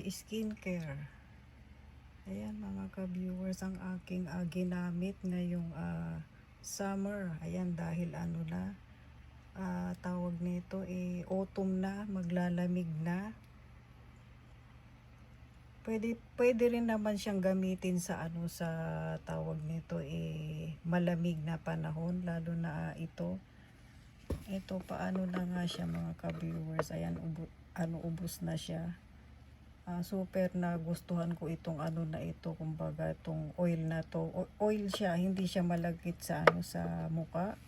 skincare. Ayan mga ka-viewers, ang aking ginamit ngayong summer. Ayan, dahil ano na, tawag nito autumn na, maglalamig na. Pwede rin naman siyang gamitin sa sa tawag nito malamig na panahon, lalo na ito paano na nga siya mga ka-viewers. Ayan, ubos na siya. Super na gustuhan ko itong na ito, kumbaga itong oil na to. Oil siya, hindi siya malagkit sa sa muka.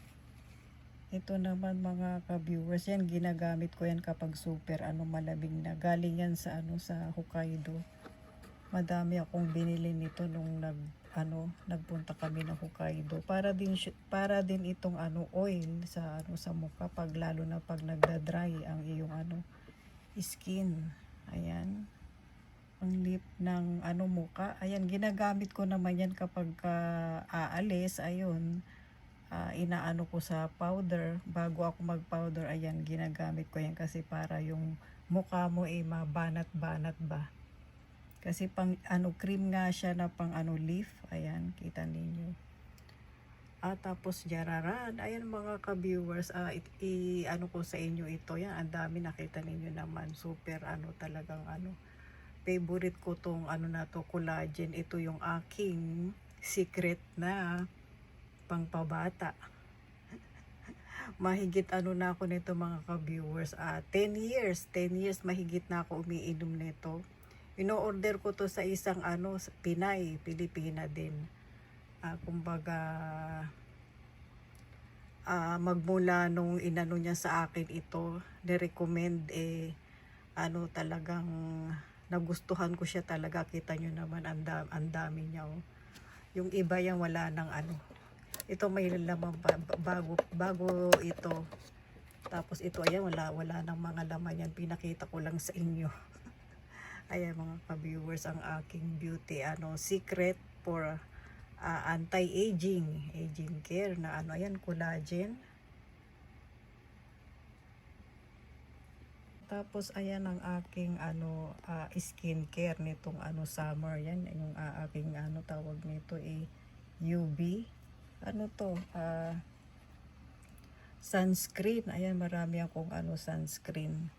Ito naman mga ka-viewers, yan ginagamit ko yan kapag super malamig na. Galing yan sa sa Hokkaido. Madami akong binili nito nung nagpunta kami ng Hokkaido. Para din itong oil sa sa mukha, lalo na pag nagda-dry ang iyong skin. Ayan. Ang lip ng muka. Ayan, ginagamit ko naman yan kapag aalis. Ayun, inaano ko sa powder. Bago ako mag-powder, ayan, ginagamit ko yan kasi para yung mukha mo mabanat-banat ba. Kasi pang cream nga siya na pang leaf. Ayan, kita ninyo. Tapos jararan. Ayan mga ka-viewers, ko sa inyo ito. Yan, ang dami, nakita ninyo naman. Super talagang favorite ko tong na to, collagen. Ito yung aking secret na pangpabata. Mahigit na ako nito mga ka-viewers. 10 years mahigit na ako umiinom nito. Ino-order ko to sa isang Pinay, Pilipina din. Kumbaga magmula nung inano niya sa akin ito, ni-recommend talagang nagustuhan ko siya talaga. Kita nyo naman, ang dami niya. Yung iba yan wala nang ito may laman pa, bago ito. Tapos ito ayan, wala nang mga laman yan, pinakita ko lang sa inyo. Ayan mga ka-viewers, ang aking beauty secret for anti-aging care na ayan, collagen. Tapos ayan ang aking skincare nitong summer. Yan yung aking tawag nito UV. Sunscreen. Ayan, marami akong sunscreen.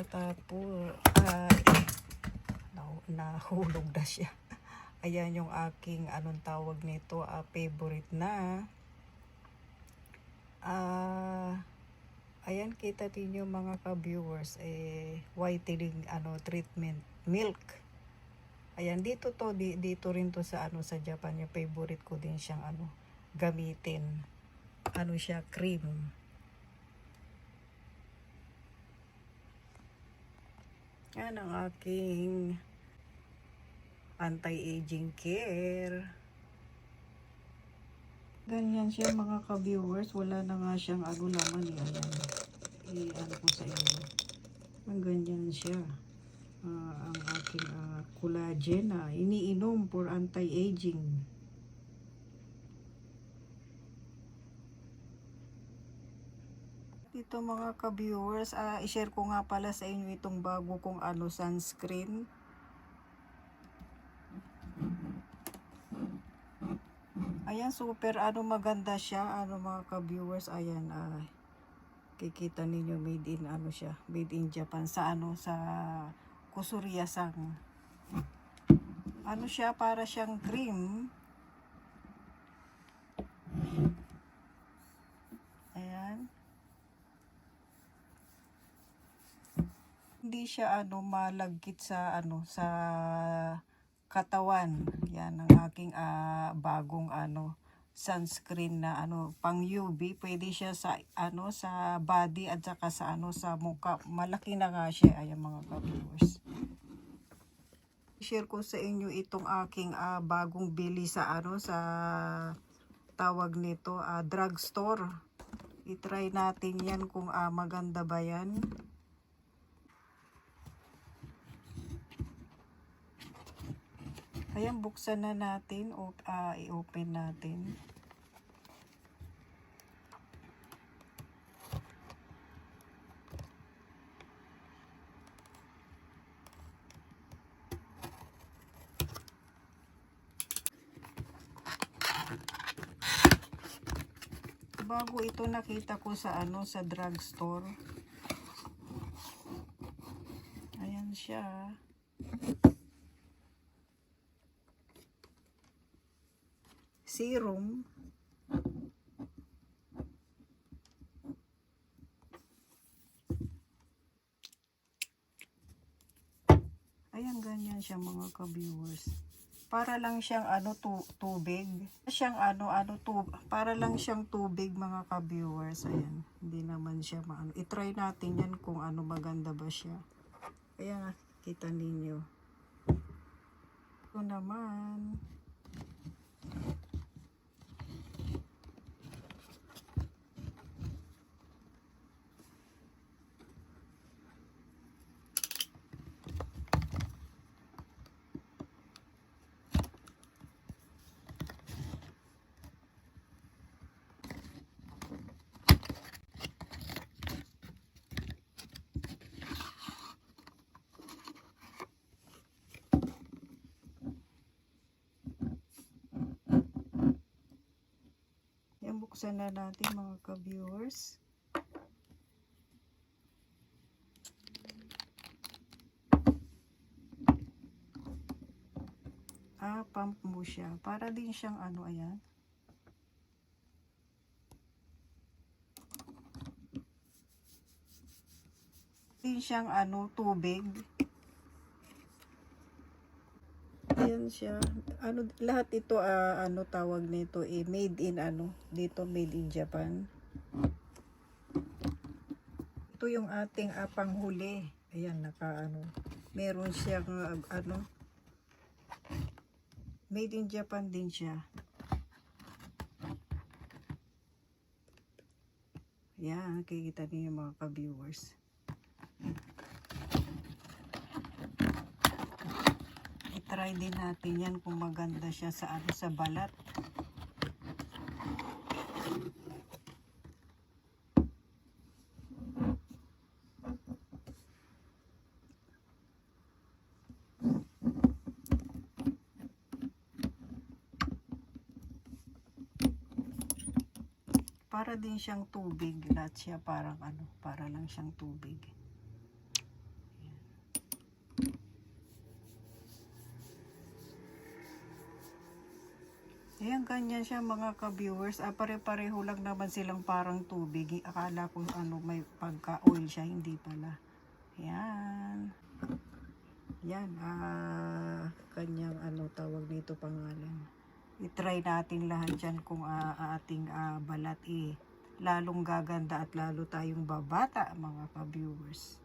Tapos nahulog na siya. Ayan yung aking tawag nito, favorite na. Ayan, kita niyo mga ka-viewers, whitening treatment milk. Ayan, dito rin to sa sa Japan. Yung favorite ko din siyang gamitin. Siya, cream. Yan ang aking anti-aging care. Ganyan siya mga ka-viewers. Wala na nga siyang laman. Ayan. Ko sa inyo. Ang ganyan siya. Ang aking collagen na iniinom for anti-aging. Ito mga ka-viewers, i-share ko nga pala sa inyo itong bago kong sunscreen. Ayan, super maganda siya mga ka-viewers. Ayan, kikita ninyo, made in siya, made in Japan sa sa Kusuriya-san. Siya, para siyang cream. Ayan. Hindi siya malagkit sa sa katawan. Yan ang aking bagong sunscreen na pang UV. Pwede siya sa sa body at saka sa sa mukha. Malaki na nga siya. Ayan mga ka-viewers. Share ko sa inyo itong aking bagong bili sa sa tawag nito, drugstore. I-try natin yan kung maganda ba yan. Ayan, buksan na natin o i-open natin. Bago ito nakita ko sa ano, sa drugstore. Ayan siya. Serum. Ayan, ganyan siya mga ka-viewers. Para lang siyang ano, tubig. Siyang para lang siyang tubig mga ka-viewers. Ayan, hindi naman siya maano. I-try natin yan kung ano, maganda ba siya. Ayan, kita ninyo. Ito naman. Yan, buksan na natin mga ka-viewers. Pump mo siya. Para din siyang ano, ayan. Din siyang ano, tubig. Ayan siya. Ano, lahat ito, ano tawag nito, made in ano, dito made in Japan. Ito yung ating panghuli. Ayan, meron siyang ano, made in Japan din siya. Ayan, nakikita niyo yung mga ka-viewers. I-try din natin yan kung maganda siya sa ano, sa balat. Para din siyang tubig, lahat siya parang ano, para lang siyang tubig. Ayan, ganyan siya mga ka-viewers. Pare-pareho lang naman silang parang tubig. Akala ko ano, may pagka-oil siya, hindi pala. Ayan. Yan, kanyang ano tawag dito pangalan. I-try natin lahat dyan kung ating balat lalong gaganda at lalo tayong babata mga ka-viewers.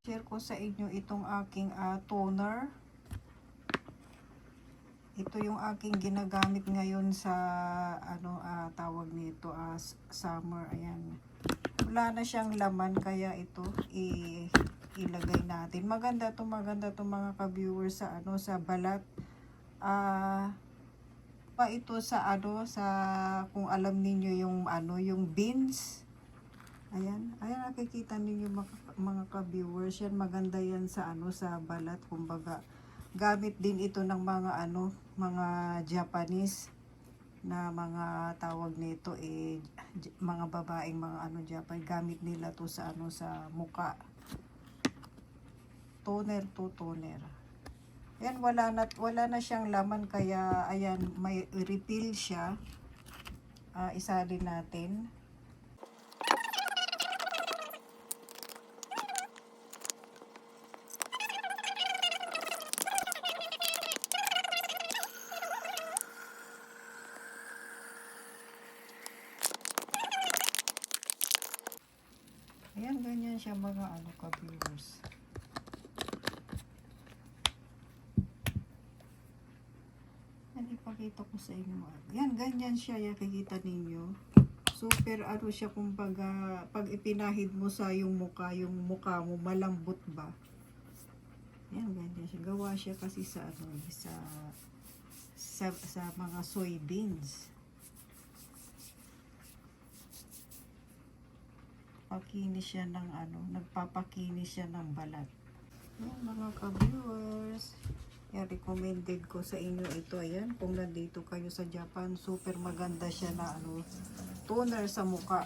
Share ko sa inyo itong aking toner. Ito yung aking ginagamit ngayon sa ano, tawag nito, summer. Ayan, wala na siyang laman kaya ito ilagay natin. Maganda to mga ka-viewers sa ano, sa balat. Pa ito sa ano, sa kung alam niyo yung ano, yung beans. Ayan, nakikita niyo mga ka-viewers, yan maganda yan sa ano, sa balat. Kumbaga gamit din ito ng mga ano, mga Japanese na mga tawag nito mga babaeng mga ano, Japan, gamit nila to sa ano, sa muka. Toner. Ayan, wala na siyang laman kaya ayan, may refill siya. Isalin natin. Ayan, ganyan siya mga ano ka-viewers. Yan, ipakita ko sa inyo. Yan, ganyan siya. Yan, kikita ninyo. Super ano siya, kumbaga, pag ipinahid mo sa yung mukha mo, malambot ba? Yan, ganyan siya. Gawa siya kasi sa ano, sa mga soybeans. nagpapakinis siya ng nagpapakinis siya ng balat. Yan, mga ka-viewers. Yan, recommended ko sa inyo ito. Ayan, kung nandito kayo sa Japan, super maganda siya na toner sa muka.